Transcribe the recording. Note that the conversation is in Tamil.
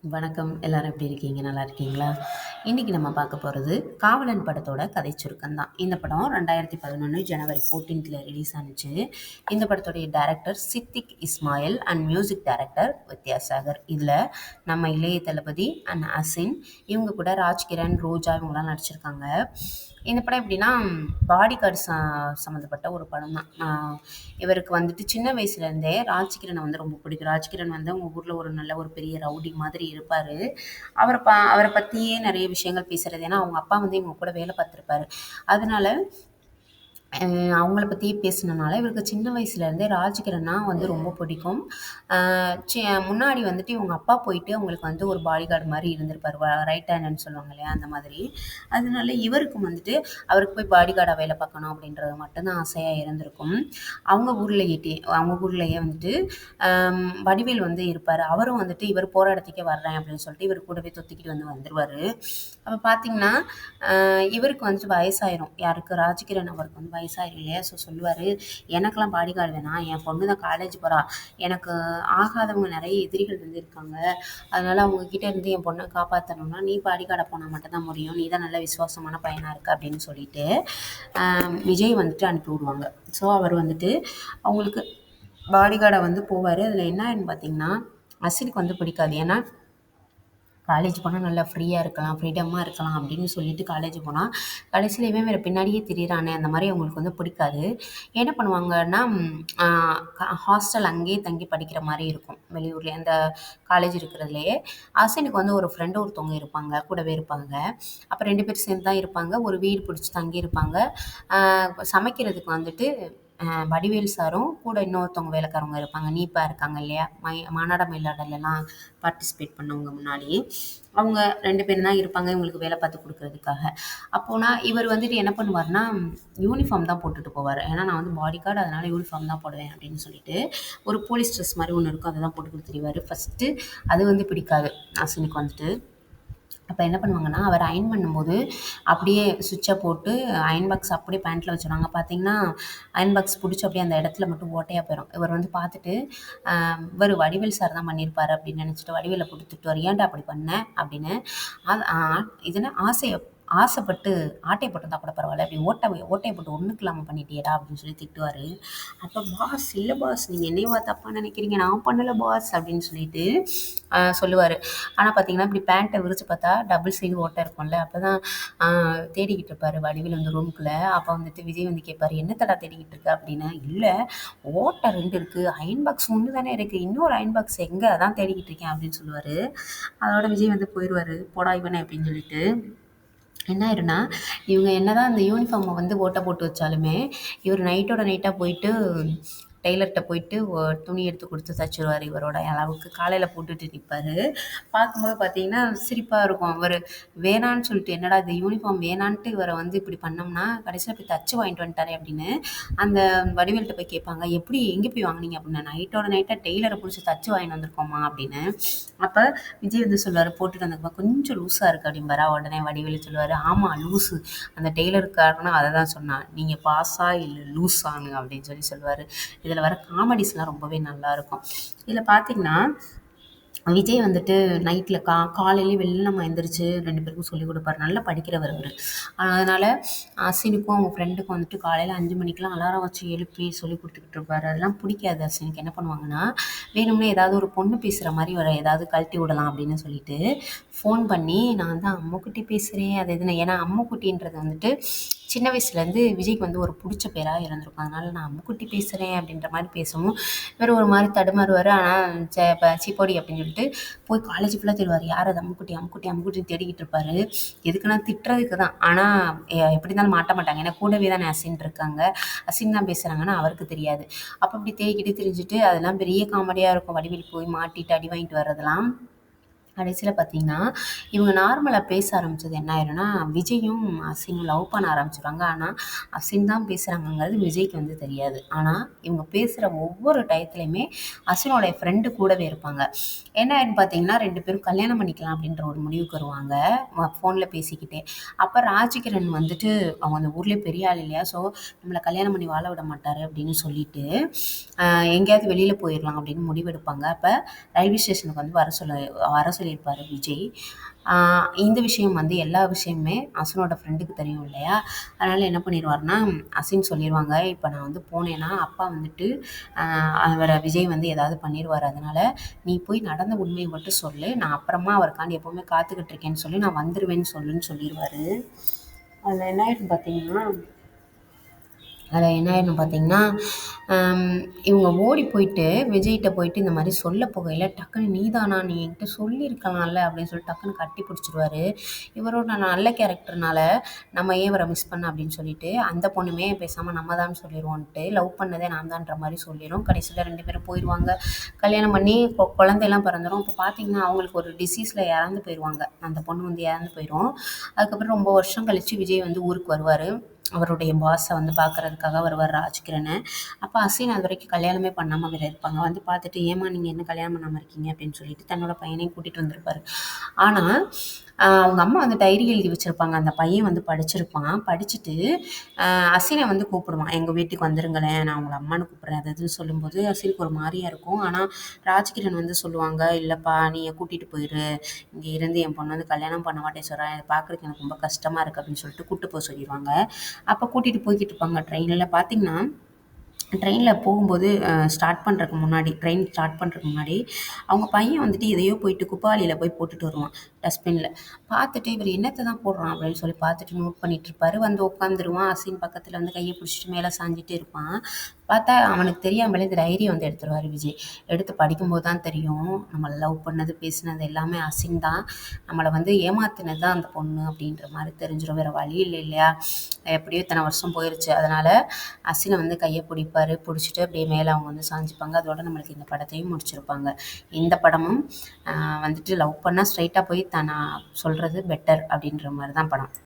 வணக்கம். எல்லாரும் எப்படி இருக்கீங்க? நல்லா இருக்கீங்களா? இன்னைக்கு நம்ம பார்க்க போறது காவலன் படத்தோட கதை சுருக்கம் தான். இந்த படம் 2011 ஜனவரி 14th ரிலீஸ் ஆனுச்சு. இந்த படத்துடைய director Siddique Ismail and music director Vidyasagar. இதுல நம்ம இளைய தளபதி அண்ட் அசின், இவங்க கூட ராஜ்கிரண், ரோஜா இவங்கலாம் நடிச்சிருக்காங்க. இந்த படம் எப்படின்னா, பாடி கார்டு சம்மந்தப்பட்ட ஒரு படம் தான். இவருக்கு வந்துட்டு சின்ன வயசுலேருந்தே ராஜ்கிரனை வந்து ரொம்ப பிடிக்கும். ராஜ்கிரண் வந்து அவங்க ஊரில் ஒரு நல்ல ஒரு பெரிய ரவுடி மாதிரி இருப்பார். அவரை பற்றியே நிறைய விஷயங்கள் பேசுறது. ஏன்னா அவங்க அப்பா வந்து இவங்க கூட வேலை பார்த்துருப்பாரு. அதனால அவங்கள பற்றியே பேசினனால இவருக்கு சின்ன வயசுலேருந்தே ராஜ்கிரன்னா வந்து ரொம்ப பிடிக்கும். முன்னாடி வந்துட்டு இவங்க அப்பா போயிட்டு அவங்களுக்கு வந்து ஒரு பாடி கார்டு மாதிரி இருந்திருப்பார். ரைட் ஹேண்டுன்னு சொல்லுவாங்க இல்லையா, அந்த மாதிரி. அதனால இவருக்கும் வந்துட்டு அவருக்கு போய் பாடி கார்டாக வேலை பார்க்கணும் அப்படின்றது மட்டும்தான் ஆசையாக இருந்திருக்கும். அவங்க ஊர்லேயே வந்துட்டு வடிவேல் வந்து இருப்பார். அவரும் வந்துட்டு இவர் போகிற இடத்துக்கே வர்றேன் அப்படின்னு சொல்லிட்டு இவர் கூடவே தொத்திக்கிட்டு வந்துடுவார். அப்போ பார்த்தீங்கன்னா இவருக்கு வந்துட்டு வயசாயிரும். யாருக்கு? ராஜ்கிரண் அவருக்கு வந்து வயசாயிரும் இல்லையா. ஸோ சொல்லுவார், எனக்கெல்லாம் பாடி கார்டு வேணாம், என் பொண்ணு தான் காலேஜ் போகிறா, எனக்கு ஆகாதவங்க நிறைய எதிரிகள் வந்து இருக்காங்க, அதனால் அவங்கக்கிட்ட இருந்து என் பொண்ணை காப்பாற்றணும்னா நீ பாடி கார்டை போனால் மட்டும்தான் முடியும், நீ தான் நல்ல விசுவாசமான பையனாக இருக்க அப்படின்னு சொல்லிட்டு விஜய் வந்துட்டு அனுப்பி விடுவாங்க. ஸோ அவர் வந்துட்டு அவங்களுக்கு பாடி கார்டை வந்து போவார். அதில் என்னன்னு பார்த்தீங்கன்னா, அசினுக்கு வந்து பிடிக்காது. ஏன்னா காலேஜ் போனால் நல்லா ஃப்ரீயாக இருக்கலாம், ஃப்ரீடமாக இருக்கலாம் அப்படின்னு சொல்லிட்டு காலேஜ் போனால் கடைசியில் இவன் வேறு பின்னாடியே திரியிறானே, அந்த மாதிரி அவங்களுக்கு வந்து பிடிக்காது. என்ன பண்ணுவாங்கன்னா, ஹாஸ்டல் அங்கேயே தங்கி படிக்கிற மாதிரி இருக்கும் வெளியூர்லேயே, அந்த காலேஜ் இருக்கிறதுலையே. அசினுக்கு வந்து ஒரு ஃப்ரெண்டு ஒருத்தவங்க இருப்பாங்க, கூடவே இருப்பாங்க. அப்போ 2 பேர் சேர்ந்து தான் இருப்பாங்க. ஒரு வீடு பிடிச்சி தங்கி இருப்பாங்க. சமைக்கிறதுக்கு வந்துட்டு வடிவேல் சாரும் கூட இன்னொருத்தவங்க வேலைக்காரவங்க இருப்பாங்க. நீப்பா இருக்காங்க இல்லையா, மானாட மயிலாடலாம் பார்ட்டிசிபேட் பண்ணவங்க முன்னாடி. அவங்க 2 பேரும் தான் இருப்பாங்க இவங்களுக்கு வேலை பார்த்து கொடுக்கறதுக்காக. அப்போனா இவர் வந்துட்டு என்ன பண்ணுவார்னா, யூனிஃபார்ம் தான் போட்டுட்டு போவார். ஏன்னா நான் வந்து பாடி கார்டு, அதனால யூனிஃபார்ம் தான் போடுவேன் அப்படின்னு சொல்லிட்டு ஒரு போலீஸ் ட்ரெஸ் மாதிரி ஒன்று இருக்கும், அதை தான் போட்டுக்கிட்டு தெரிவார். ஃபஸ்ட்டு அது வந்து பிடிக்காது அசினுக்கு வந்துட்டு. அப்போ என்ன பண்ணுவாங்கன்னா, அவர் அயர்ன் பண்ணும்போது அப்படியே சுவிட்சை போட்டு அயர்ன் பாக்ஸ் அப்படியே பேண்ட்டில் வச்சுருவாங்க. பார்த்தீங்கன்னா அயர்ன் பாக்ஸ் பிடிச்சி அப்படியே அந்த இடத்துல மட்டும் ஓட்டையாக போயிடும். இவர் வந்து பார்த்துட்டு இவர் வடிவேல் சார் தான் பண்ணியிருப்பாரு அப்படின்னு நினச்சிட்டு வடிவேலை போட்டு திட்டுவார், ஏன்டா அப்படி பண்ண அப்படின்னு. இதுன்னா ஆசைப்பட்டு ஆட்டையை போட்டிருந்தா கூட பரவாயில்ல, அப்படி ஓட்டையை போட்டு ஒன்றுக்கு இல்லாமல் பண்ணிட்டியேடா அப்படின்னு சொல்லி திட்டுவார். அப்போ பாஸ், இல்லை பாஸ், நீங்கள் என்னையவா தப்பாக நினைக்கிறீங்க, நான் பண்ணலை பாஸ் அப்படின்னு சொல்லிட்டு சொல்லுவார். ஆனால் பார்த்தீங்கன்னா இப்படி பேண்ட்டை விரித்து பார்த்தா டபுள் சைடு ஓட்டை இருக்கும்ல. அப்போ தான் தேடிக்கிட்டு இருப்பார் வடிவேல் வந்து ரூமுக்குள்ளே. அப்போ வந்துட்டு விஜய் வந்து கேட்பார், என்னத்தடா தேடிக்கிட்டு இருக்க அப்படின்னு. இல்லை, ஓட்டை 2 இருக்குது, அயர்ன் பாக்ஸ் ஒன்று தானே இருக்குது, இன்னொரு அயர்ன் பாக்ஸ் எங்கே, அதான் தேடிக்கிட்டு இருக்கேன் அப்படின்னு சொல்லுவார். அதோட விஜய் வந்து போயிடுவார், போடா இவனே அப்படின்னு சொல்லிட்டு. என்ன ஆயிரும்னா, இவங்க என்னதான் அந்த யூனிஃபார்மை வந்து ஓட்டை போட்டு வச்சாலுமே இவர் நைட்டோட நைட்டாக போயிட்டு டெய்லர்கிட்ட போயிட்டு துணி எடுத்து கொடுத்து தச்சுருவார். இவரோட அளவுக்கு காலையில் போட்டுட்டு நிற்பார். பார்க்கும்போது பார்த்தீங்கன்னா சிரிப்பாக இருக்கும். அவர் வேணான்னு சொல்லிட்டு, என்னடா இந்த யூனிஃபார்ம் வேணான்ட்டு இவரை வந்து இப்படி பண்ணோம்னா கடைசியில் போய் தச்சு வாங்கிட்டு வந்துட்டாரே அப்படின்னு அந்த வடிவேல்கிட்ட போய் கேட்பாங்க, எப்படி எங்கே போய் வாங்கினீங்க அப்படின்னு. நைட்டோட நைட்டாக டெய்லரை பிடிச்சி தச்சு வாங்கிட்டு வந்திருக்கோமா அப்படின்னு. அப்போ விஜய் வந்து சொல்லுவார், போட்டுட்டு வந்தப்போ கொஞ்சம் லூஸாக இருக்குது அப்படிம்பாரா. உடனே வடிவேலு சொல்லுவார், ஆமாம் லூஸு, அந்த டெய்லருக்காரனும் அதை தான் சொன்னான், நீங்கள் பாஸா இல்லை லூஸானு அப்படின்னு சொல்லுவார். இதில் வர காமெடிஸ்லாம் ரொம்பவே நல்லாயிருக்கும். இதில் பார்த்தீங்கன்னா விஜய் வந்துட்டு நைட்டில் காலையிலேயே வெள்ளனமா எந்திரிச்சு 2 பேருக்கும் சொல்லிக் கொடுப்பாரு. நல்லா படிக்கிறவர் அவர். அதனால் அசினுக்கும் அவங்க ஃப்ரெண்டுக்கும் வந்துட்டு காலையில் 5 மணிக்கெலாம் அலாரம் வச்சு எழுப்பி சொல்லிக் கொடுத்துக்கிட்டு இருப்பாரு. அதெல்லாம் பிடிக்காது அசினுக்கு. என்ன பண்ணுவாங்கன்னா, வேணும்னே ஏதாவது ஒரு பொண்ணு பேசுகிற மாதிரி ஒரு ஏதாவது கழட்டி விடலாம் அப்படின்னு சொல்லிட்டு ஃபோன் பண்ணி, நான் தான் அம்முக்குட்டி பேசுகிறேன் அது இதுன்னு. ஏன்னா அம்முக்குட்டின்றது வந்துட்டு சின்ன வயசுலேருந்து விஜய்க்கு வந்து ஒரு பிடிச்ச பேராக இருந்திருக்கும். அதனால் நான் அம்முக்குட்டி பேசுகிறேன் அப்படின்ற மாதிரி பேசவும் இவர் ஒரு மாதிரி தடுமாறுவார். ஆனால் சீப்போடி அப்படின்னு சொல்லிட்டு போய் காலேஜ் ஃபுல்லாக தேடுவார், யார் அது அம்முக்குட்டி அம்முக்குட்டி அம்முக்குட்டின்னு தேடிக்கிட்டு இருப்பார். எதுக்குன்னா திட்டுறதுக்கு தான். ஆனால் எப்படி இருந்தாலும் மாட்ட மாட்டாங்க, ஏன்னா கூடவே தானே அசின் இருக்காங்க, அசின் தான் பேசுகிறாங்கன்னா அவருக்கு தெரியாது. அப்போ அப்படி தேடிக்கிட்டு திரிஞ்சுட்டு அதெல்லாம் பெரிய காமெடியாக இருக்கும். வடிவேல் போய் மாட்டிட்டு அடி வாங்கிட்டு வர்றதெல்லாம். கடைசியில் பார்த்தீங்கன்னா இவங்க நார்மலாக பேச ஆரம்பித்தது என்ன ஆயிரும்னா, விஜயும் அசினும் லவ் பண்ண ஆரம்பிச்சிடுவாங்க. ஆனால் அசின் தான் பேசுகிறாங்கங்கிறது விஜய்க்கு வந்து தெரியாது. ஆனால் இவங்க பேசுகிற ஒவ்வொரு டயத்துலையுமே அசினோடைய ஃப்ரெண்டு கூடவே இருப்பாங்க. என்ன ஆயிருன்னு பார்த்தீங்கன்னா 2 பேரும் கல்யாணம் பண்ணிக்கலாம் அப்படின்ற ஒரு முடிவுக்கு வருவாங்க ஃபோனில் பேசிக்கிட்டே. அப்போ ராஜ்கிரண் வந்துட்டு அவங்க அந்த ஊர்லேயே பெரிய ஆள் இல்லையா, ஸோ நம்மளை கல்யாணம் பண்ணி வாழ விட மாட்டார் அப்படின்னு சொல்லிட்டு எங்கேயாவது வெளியில் போயிடலாம் அப்படின்னு முடிவெடுப்பாங்க. அப்போ ரயில்வே ஸ்டேஷனுக்கு வந்து வர சொல்லி சொல்லியிருப்பாரு விஜய். இந்த விஷயம் வந்து எல்லா விஷயமுமே அசினோட ஃப்ரெண்டுக்கு தெரியும் இல்லையா? அதனால என்ன பண்ணிருவாருன்னா, அசின் சொல்லிருவாங்க, "இப்ப நான் வந்து போனேன்னா, அப்பா வந்துட்டு அ அவர விஜய் வந்து ஏதாவது பண்ணிருவாரு. அதனால நீ போய் நடந்த உண்மைய மட்டும் சொல்லு. நான் அப்புறமா அவருக்காண்டி எப்பவுமே காத்துக்கிட்டு இருக்கேன்னு சொல்லி, நான் வந்துருவேன்னு சொல்லுன்னு" சொல்லிருவாரு. அதில என்ன ஆயிடும்னு பார்த்தீங்கன்னா அதில என்ன ஆயிடும்னு பார்த்தீங்கன்னா, அம் இவங்க ஓடி போயிட்டு விஜய்ட்ட போயிட்டு இந்த மாரி சொல்ல போகையில, டக்குனு "நீதானா? நீ என்கிட்ட சொல்லியிருக்கலாம்ல" அப்படின்னு சொல்லி டக்குனு கட்டி பிடிச்சிருவாரு. இவரோட நல்ல கேரக்டர்னால, நம்ம ஏன் இவர மிஸ் பண்ண அப்படின்னு சொல்லிட்டு, அந்த பொண்ணுமே பேசாம நம்ம தான் சொல்லிருவோன்ட்டு, லவ் பண்ணதே நான் தான்ற மாரி சொல்லிரும். கடைசில 2 பேரும் போயிருவாங்க. கல்யாணம் பண்ணி குழந்தைலாம் பிறந்துரும். அப்ப பார்த்தீங்கன்னா, அவங்களுக்கு ஒரு டிசீஸ்ல இறந்து போயிருவாங்க. அந்த பொண்ணு வந்து இறந்து போயிரும். அதுக்கப்புறம் ரொம்ப வருஷம் கழிச்சு விஜய் வந்து ஊருக்கு வருவாரு. அவருடைய பாஸ வந்து பார்க்கறதுக்காக வருவாரு ராஜ்கிரண். அப்ப அசின் அதுவரைக்கும் கல்யாணமே பண்ணாம வேற இருப்பாங்க. வந்து பார்த்துட்டு, "ஏம்மா நீங்க என்ன கல்யாணம் பண்ணாம இருக்கீங்க?" அப்படின்னு சொல்லிட்டு தன்னோட பையனையும் கூட்டிட்டு வந்திருப்பாரு. ஆனா, அவங்க அம்மா வந்து டைரி எழுதி வச்சிருப்பாங்க. அந்த பையன் வந்து படிச்சிருப்பான். படிச்சுட்டு அ அசின வந்து கூப்பிடுவான். "எங்க வீட்டுக்கு வந்துருங்களேன், நான் உங்கள அம்மான்னு கூப்பிடுறேன்." அது இதுன்னு சொல்லும்போது அசினுக்கு ஒரு மாரியா இருக்கும். ஆனா, ராஜ்கிரண் வந்து சொல்லுவாங்க, "இல்லப்பா நீங்க கூட்டிட்டு போயிரு. இங்க இருந்து என் பொண்ணு வந்து கல்யாணம் பண்ண மாட்டேன்னு சொல்றா. இத பார்க்கறதுக்கு எனக்கு ரொம்ப கஷ்டமா இருக்கு." அப்படின்னு சொல்லிட்டு கூட்டு போ சொல்லிருவாங்க. அப்ப கூட்டிட்டு போய்க்கிட்டு இருப்பாங்க ட்ரெயின்ல. பார்த்தீங்கன்னா, ட்ரெயின்ல போகும்போது ட்ரெயின் ஸ்டார்ட் பண்றதுக்கு முன்னாடி, அவங்க பையன் வந்துட்டு எதையோ போயிட்டு குப்பைவாளியில போய் போட்டுட்டு வருவான், டஸ்ட்பின்ல. பார்த்துட்டு இவரு என்னத்த தான் போடுறான் அப்படின்னு சொல்லி பார்த்துட்டு நோட் பண்ணிட்டு இருப்பாரு. வந்து உட்காந்துருவான். அசின் பக்கத்துல வந்து கைய பிடிச்சிட்டு மேல சாஞ்சுட்டு இருப்பான். பார்த்தா அவனுக்கு தெரியாமலே இந்த டைரிய வந்து எடுத்துருவாரு விஜய். எடுத்து படிக்கும்போது தான் தெரியும், நம்மள லவ் பண்ணது, பேசினது எல்லாமே அசின் தான். நம்மள வந்து ஏமாத்துனது தான் அந்த பொண்ணு அப்படின்ற மாரி தெரிஞ்சிரும். வேற வழி இல்ல இல்லையா? எப்படியோ இத்தன வருஷம் போயிருச்சு. அதனால அசின வந்து கைய பிடிப்பாரு. பிடிச்சிட்டு அப்படியே மேல அவங்க வந்து சாஞ்சுப்பாங்க. அதோட நம்மளுக்கு இந்த படத்தையும் முடிச்சிருப்பாங்க. இந்த படமும் வந்துட்டு லவ் பண்ணா ஸ்ட்ரெயிட்டா போய் சொல்றது பெட்டர் அப்படின்ற மாரி தான் படம்.